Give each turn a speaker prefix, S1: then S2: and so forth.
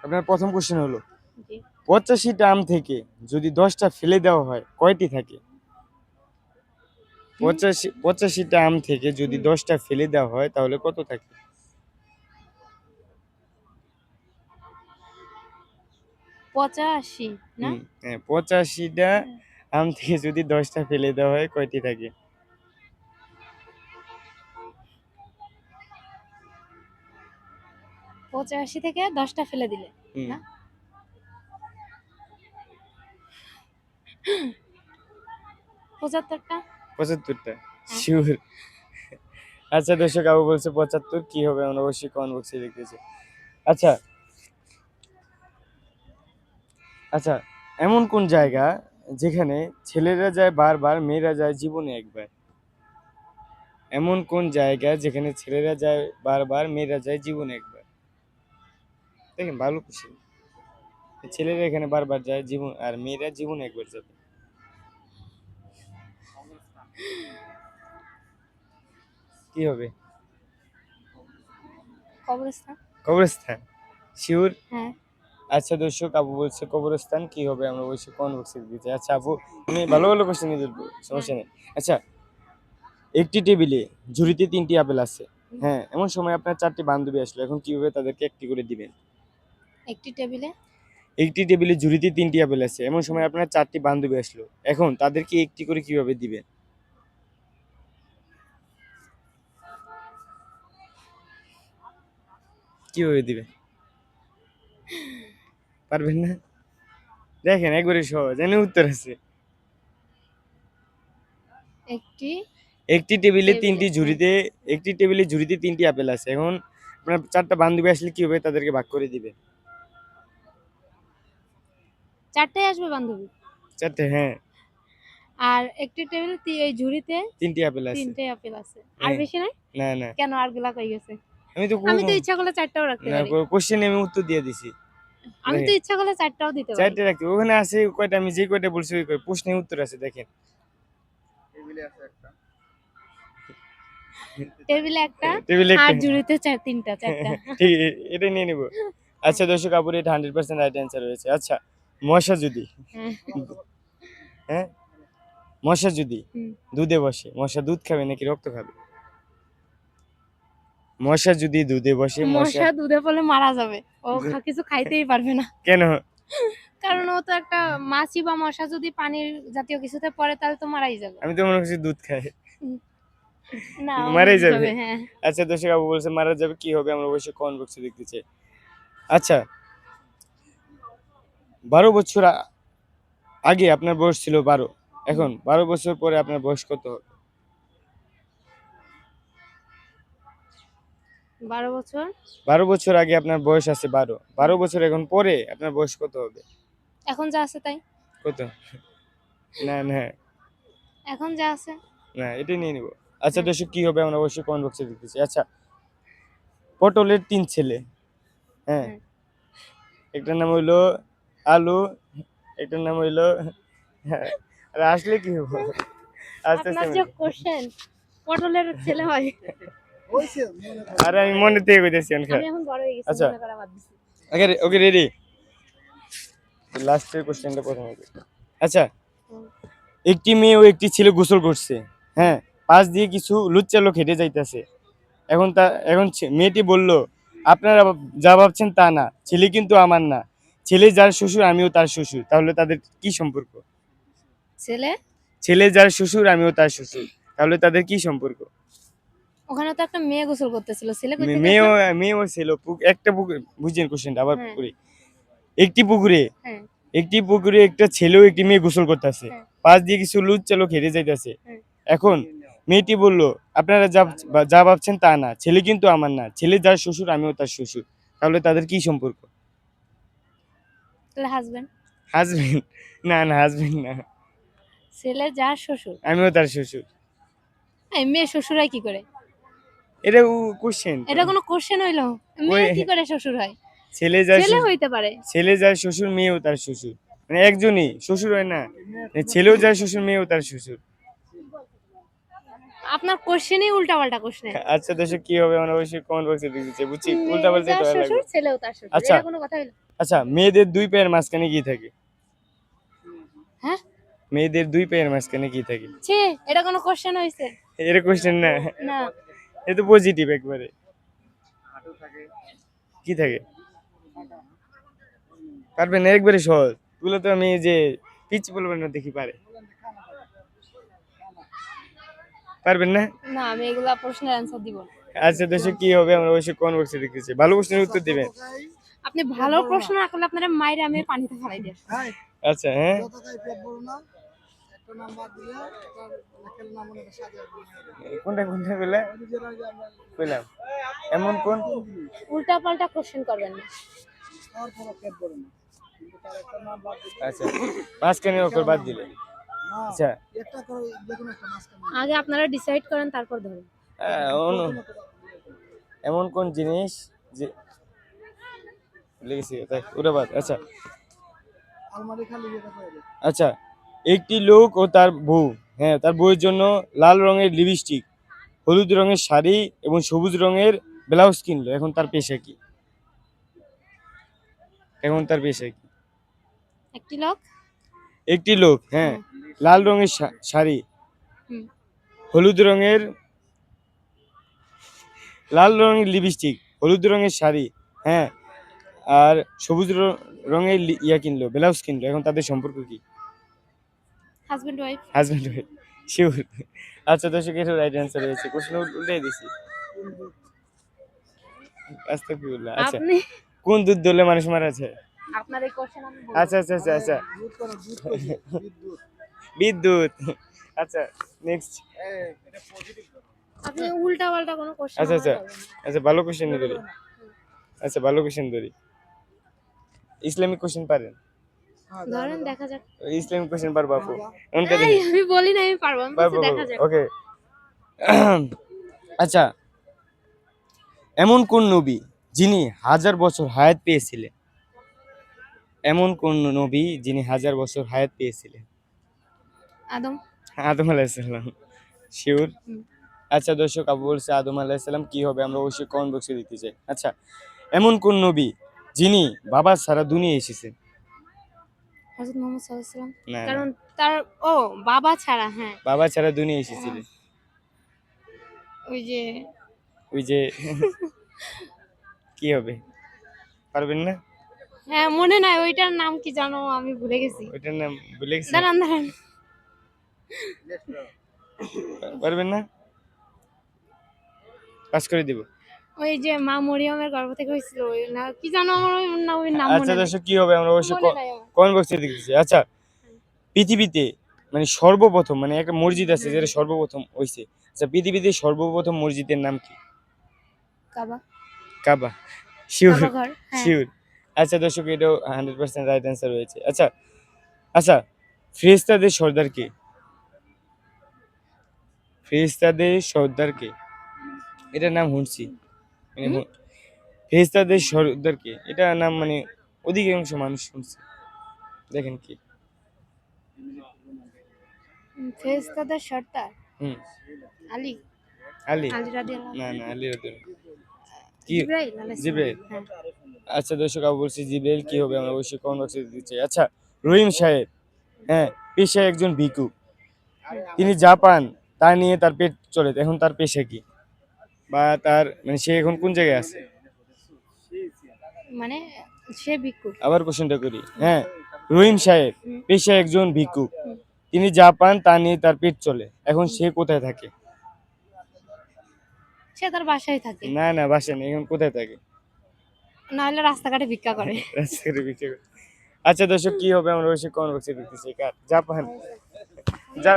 S1: আপনার প্রথম কোশ্চেন হলো
S2: জি
S1: 85টা আম থেকে যদি 10টা ফেলে দেওয়া হয় কয়টি থাকে? 85টা আম থেকে যদি 10টা ফেলে দেওয়া হয় তাহলে কত থাকে?
S2: 85 না?
S1: হ্যাঁ 85টা আম থেকে যদি 10টা ফেলে দেওয়া হয় কয়টি থাকে?
S2: 85 থেকে 10টা ফেলে দিলে
S1: হুম
S2: না? 75টা।
S1: 75টা
S2: হ্যাঁ
S1: শিওর? আচ্ছা দর্শক আবু বলছে 75, কি হবে আমরা অবশ্যই কমেন্ট বক্সে লিখতেছি। আচ্ছা আচ্ছা, এমন কোন জায়গা যেখানে ছেলেরা যায় বারবার মেয়েরা যায় জীবনে একবার? এমন কোন জায়গা যেখানে ছেলেরা যায় বারবার মেয়েরা যায় জীবনে একবার? দেখেন ভালো খুশি, ছেলেরা এখানে বারবার যায় জীবন আর মেয়েরা জীবনে একবার যাবে। কি হবে?
S2: কবরস্থান।
S1: কবরস্থান শিওর?
S2: হ্যাঁ
S1: আচ্ছা দর্শক আবু বলছে কবরস্থান, কি হবে আমরা অবশ্যই কমেন্ট বক্সে দিচ্ছি। আচ্ছা আপু তুমি ভালো ভালো কোশ্চেন নিয়ে ধরবো,
S2: হ্যাঁ
S1: সমস্যা নেই। আচ্ছা, একটি টেবিলে ঝুড়িতে 3টি আপেল আছে, হ্যাঁ এমন সময় আপনার 4টি বান্ধবী আসলো, এখন কিভাবে তাদেরকে একটি করে দিবেন?
S2: একটি টেবিলে
S1: একটি টেবিলে ঝুড়িতে 3টি আপেল আছে, এমন সময় আপনার 4টি বান্ধবী আসলো, এখন তাদেরকে একটি করে কিভাবে দিবেন? কিভাবে দিবেন? পারবেন না? দেখেন একবারে সহজ, এনে উত্তর আছে।
S2: একটি
S1: একটি টেবিলে
S2: টেবিলে
S1: 3টি
S2: হ্যাঁ
S1: ঝুড়িতে একটি টেবিলে ঝুড়িতে 3টি আপেল আছে, এখন আপনার 4টা বান্ধবী আসলে কিভাবে তাদেরকে ভাগ করে দিবেন?
S2: 4টাই আসবে বান্ধবী।
S1: 4টে, হ্যাঁ।
S2: আর একটি টেবিলে এই ঝুড়িতে
S1: 3টি আপেল আছে,
S2: 3টে আপেল আছে। আর
S1: হ্যাঁ।
S2: বেশি নাই?
S1: না না,
S2: কেন আরগুলা কই গেছে?
S1: আমি তো
S2: আমি তো ইচ্ছা করলে 4টাও রাখতে
S1: না
S2: পারি।
S1: কোশ্চেনে আমি উত্তর দিয়ে দিছি।
S2: আমি তো
S1: দেখেন
S2: ইচ্ছা করলে 4টাও দিতে পারি।
S1: 4টে রাখতে ওখানে আছে কয়টা, আমি যে কয়টা বলছি ওই প্রশ্নের উত্তর আছে দেখেন।
S2: টেবিলে একটা
S1: টেবিলে
S2: আর
S1: একটা,
S2: ঝুড়িতে 4টা।
S1: ঠিক এটা নিয়ে নিব। আচ্ছা দর্শক আপুর এটা 100% রাইট অ্যান্সার হয়েছে। আচ্ছা, মশা যদি,
S2: হ্যাঁ
S1: হ্যাঁ মশা যদি
S2: হুম।
S1: দুধে বসে, মশা দুধ খাবে নাকি রক্ত খাবে? মশা যদি দুধে বসে, মশা
S2: মশা দুধে পড়লে মারা যাবে। ও কিছু খাইতেই পারবে না।
S1: কেন?
S2: কারণ ও তো একটা মাছি বা মশা যদি পানির জাতীয় কিছুতে পড়ে তাহলে তো মারাই যাবে।
S1: আমি তো মনে করছি দুধ খায়,
S2: হুম, না ও
S1: মারাই
S2: মরে
S1: যাবে।
S2: যাবে হ্যাঁ।
S1: আচ্ছা দর্শক আপু বলছে মারা যাবে, কি হবে আমরা অবশ্যই কমেন্ট বক্সে দেখতে চাই। আচ্ছা, 12 বছর আগে আপনার বয়স ছিল 12, এখন 12 বছর পরে আপনার বয়স কত হবে?
S2: 12 বছর
S1: 12 বছর আগে আপনার বয়স আছে 12, 12 বছর এখন পরে আপনার বয়স কত হবে?
S2: এখন যা আছে তাই।
S1: কত? না না
S2: এখন যা আছে।
S1: না, এটাই নিয়ে নিব। আচ্ছা
S2: হ্যাঁ
S1: দর্শক কি হবে আমরা অবশ্যই কমেন্ট বক্সে দেখতেছি। আচ্ছা, পটলের 3 ছেলে, হ্যাঁ
S2: হ্যাঁ
S1: একটার নাম হইলো আলু, একটার নাম হইলো, হ্যাঁ, আরে আসলে কি হবো, আস্তে আস্তে
S2: আপনার যে কোশ্চেন পটলের ছেলে হয়।
S1: আরে আমি মনে থেকে কইতেছি
S2: আমি এখন বড় হয়ে গেছি
S1: আচ্ছা
S2: মনে করা বাদ দিছি।
S1: ওকে ওকে রেডি, লাস্টের কোশ্চেনটা প্রথমে করি। আচ্ছা,
S2: হুম,
S1: একটি মেয়ে ও একটি ছেলে গোসল করছে, হ্যাঁ পাশ দিয়ে কিছু লুচ্চা লোক হেঁটে যাইতেছে, মেয়েটি বলল আপনারা যা ভাবছেন তা না, ছেলে কিন্তু আমার না, ছেলে যার শ্বশুর আমিও তার শ্বশুর, তাহলে তাদের কি সম্পর্ক?
S2: ছেলে
S1: ছেলে যার শ্বশুর আমিও তার শ্বশুর, তাহলে তাদের কি সম্পর্ক?
S2: ওখানে তো একটা মেয়ে গোসল করতেছিল ছেলে কই থেকে
S1: মেয়ে
S2: আসলো?
S1: মেয়ে ও ছেলে, একটা পুকুর, বুঝছেন কোশ্চেনটা আবার
S2: হ্যাঁ
S1: করি। একটি পুকুরে
S2: হ্যাঁ
S1: একটি পুকুরে একটা ছেলে ও একটি মেয়ে গোসল করতেছে,
S2: হ্যাঁ
S1: পাশ দিয়ে কিছু লুচ্চা লোক হেঁটে যাইতেছে,
S2: হ্যাঁ
S1: এখন মেয়েটি বলল আপনারা যা ভাবছেন তা না, ছেলে কিন্তু আমার না, ছেলে যার শ্বশুর আমিও তার শ্বশুর, তাহলে তাদের কি সম্পর্ক?
S2: তাহলে হাজবেন্ড।
S1: হাজবেন্ড? না না হাজবেন্ড না,
S2: ছেলে যার শ্বশুর।
S1: আমিও তার শ্বশুর।
S2: এই মেয়ে শ্বশুর হয় কি করে?
S1: এটা কোশ্চেন তো,
S2: এটা কোনো কোশ্চেন হইলো?
S1: ওই
S2: মেয়ে কি করে শ্বশুর হয়?
S1: ছেলে যার
S2: ছেলে হইতে পারে।
S1: ছেলে যার শ্বশুর মেয়েও তার শ্বশুর, মানে একজনই শ্বশুর হয় না, ছেলেও যার শ্বশুর মেয়েও তার শ্বশুর।
S2: আপনার কোশ্চেনই উল্টাপাল্টা কোশ্চেন।
S1: আচ্ছা দর্শক কি হবে আমরা অবশ্যই কমেন্ট বক্সে লিখে দিচ্ছি বুঝছি উল্টা
S2: মেয়ে
S1: পাল্টাই
S2: যার
S1: তো ভালো
S2: শ্বশুর
S1: লাগবে।
S2: ছেলেও তার শ্বশুর,
S1: আচ্ছা
S2: এটা কোনো কথা হইলো?
S1: আচ্ছা মেয়েদের দুই পায়ের মাঝখানে কি থাকে?
S2: হ্যাঁ,
S1: মেয়েদের দুই পায়ের মাঝখানে কি থাকে?
S2: ছি, এটা কোনো কোশ্চেন হইছে?
S1: এর কোশ্চেন না,
S2: না,
S1: এ তো পজিটিভ একবারে। কি থাকে? পারবেন না, একবারে সহজ। এগুলো তো আমি যে পিচ বলবেন না দেখি পারে। পারবেন না?
S2: না আমি এগুলা প্রশ্নের অ্যান্সার দিব না।
S1: আচ্ছা দর্শক কি হবে আমরা অবশ্যই কমেন্ট বক্সে লিখতেছি। ভালো প্রশ্নের উত্তর দিবেন।
S2: আপনি ভালো প্রশ্ন না করলে আপনারা মাইরে আমি পানিতে ফেলাই দিয়ে আসবো।
S1: আচ্ছা হ্যাঁ, কোনটা কোনটা বলে কইলাম এমন কোন?
S2: উল্টা পাল্টা কোশ্চেন করবেন না।
S1: আচ্ছা মাঝখানে ওকে বাদ দিলে। আচ্ছা
S2: আগে আপনারা ডিসাইড করেন তারপর ধরেন।
S1: এমন কোন জিনিস যে লেগেছি তাই ওটা বাদ। আচ্ছা আচ্ছা একটি লোক ও তার বউ, হ্যাঁ তার বউয়ের জন্য লাল রঙের লিপস্টিক, হলুদ রঙের শাড়ি এবং সবুজ রঙের ব্লাউজ কিনলো। এখন তার পেশা কি? এখন তার পেশা কি?
S2: একটি লোক,
S1: একটি লোক হ্যাঁ লাল রঙের শাড়ি,
S2: হুম,
S1: হলুদ রঙের লাল রঙের লিপস্টিক, হলুদ রঙের শাড়ি, হ্যাঁ আর সবুজ রঙের ইয়া কিনলো, ব্লাউজ কিনলো। এখন তাদের সম্পর্ক কি?
S2: Husband wife.
S1: Husband wife, sure. আচ্ছা দর্শক এর রাইট অ্যান্সার হয়েছে, প্রশ্ন উল্টাই দিছি। আস্তাগফিরুল্লাহ। আচ্ছা
S2: আপনি
S1: কোন দুধ দলে মানুষ মারা যায়?
S2: আপনার এই কোশ্চেন আমি বলবো।
S1: আচ্ছা আচ্ছা আচ্ছা আচ্ছা বিদ্যুৎ। আচ্ছা নেক্সট।
S2: আপনি উল্টা পাল্টা কোনো কোশ্চেন
S1: আচ্ছা
S2: আমাকে
S1: আচ্ছা
S2: করবেন না।
S1: আচ্ছা ভালো কোশ্চেন ধরি। আচ্ছা ভালো কোশ্চেন ধরি। ইসলামিক কোশ্চেন পারেন?
S2: ধরেন দেখা যাক।
S1: ইসলামিক কোশ্চেন পারবো আপু? এমনটা
S2: এই,
S1: দেখি
S2: আমি বলি না আমি পারবো, আমি বলছি
S1: পারবো
S2: দেখা যাক।
S1: ওকে। আচ্ছা এমন কোন নবী যিনি 1000 বছর হায়াত পেয়েছিলেন? এমন কোন নবী যিনি 1000 বছর হায়াত পেয়েছিলেন?
S2: আদম।
S1: আদম আলাইহিসসালাম, শিওর?
S2: হুম।
S1: আচ্ছা দর্শক আবু বলছে আদম আলাইহিসসালাম, কি হবে আমরা অবশ্যই কমেন্ট বক্সে দিতে চাই। আচ্ছা এমন কোন নবী যিনি বাবা ছাড়া দুনিয়ায় এসেছেন?
S2: হযরত মুহাম্মদ সাল্লাল্লাহু আলাইহি ওয়াসাল্লাম।
S1: না না,
S2: কারণ তার ও বাবা ছাড়া, হ্যাঁ
S1: বাবা ছাড়া দুনিয়ায় এসেছিলেন।
S2: ওই যে
S1: ওই যে কি হবে? পারবেন না?
S2: হ্যাঁ মনে নাই ওইটার নাম কি জানো, আমি ভুলে গেছি।
S1: ওইটার নাম ভুলে গেছেন?
S2: দাঁড়ান দাঁড়ান,
S1: পারবেন না? পাস করে দিব।
S2: ওই যে মা মরিয়মের গর্ভ থেকে হয়েছিল ওই না কি জানো, আমার ওই না ওই নাম
S1: আচ্ছা
S2: মনে নাই।
S1: দর্শক কি হবে আমরা অবশ্যই
S2: মনে নাই আমার।
S1: কমেন্ট বক্সে দেখতেছি। আচ্ছা পৃথিবীতে মানে সর্বপ্রথম মানে একটা মসজিদ আছে যেটা সর্বপ্রথম হইছে। আচ্ছা পৃথিবীতে সর্বপ্রথম মসজিদের নাম কি?
S2: কাবা।
S1: কাবা, শিওর?
S2: কাবা ঘর, হ্যাঁ।
S1: শিওর? আচ্ছা দর্শক এটাও 100% রাইট অ্যান্সার হয়েছে। আচ্ছা আচ্ছা ফেরেশতাদের সর্দার কে? ফেরেশতাদের সর্দার কে? এটার নাম শুনছি মানে ফেরেশতাদের সর্দার কে, এটা নাম মানে অধিকাংশ মানুষ শুনছে। দেখেন কি?
S2: ফেরেশতাদের সর্দার
S1: হুম
S2: আলী।
S1: আলী?
S2: আলী রাদিয়াল্লাহু
S1: না
S2: আনহু।
S1: না আলী রাদিয়াল্লাহু কি?
S2: জিবরাইল আলাইহিস সালাম।
S1: জিবরাইল?
S2: হ্যাঁ।
S1: আচ্ছা দর্শক আবু বলছি জিবরাইল, কি হবে আমরা অবশ্যই কমেন্ট বক্সে দিতে চাই। আচ্ছা রহিম সাহেব, হ্যাঁ পেশায় একজন ভিক্ষুক, তিনি যা পান তা নিয়ে তার পেট চলে, এখন তার পেশা কি? বা তার মানে সে এখন কোন জায়গায় আছে?
S2: মানে সে ভিক্ষুক।
S1: আবার কোশ্চেনটা করি, হ্যাঁ রহিম সাহেব
S2: হুম।
S1: পেশায় একজন ভিক্ষুক,
S2: হুম।
S1: তিনি যা পান তা নিয়ে তার পেট চলে, এখন সে কোথায় থাকে?
S2: সে তার বাসায় থাকে,
S1: না না বাসা নেই, এখন কোথায় থাকে?
S2: না হলে রাস্তাঘাটে ভিক্ষা করে।
S1: রাস্তাঘাটে ভিক্ষা করে। আচ্ছা দর্শক কি হবে আমরা অবশ্যই কমেন্ট বক্সে দেখতেছি। কার যা পান যা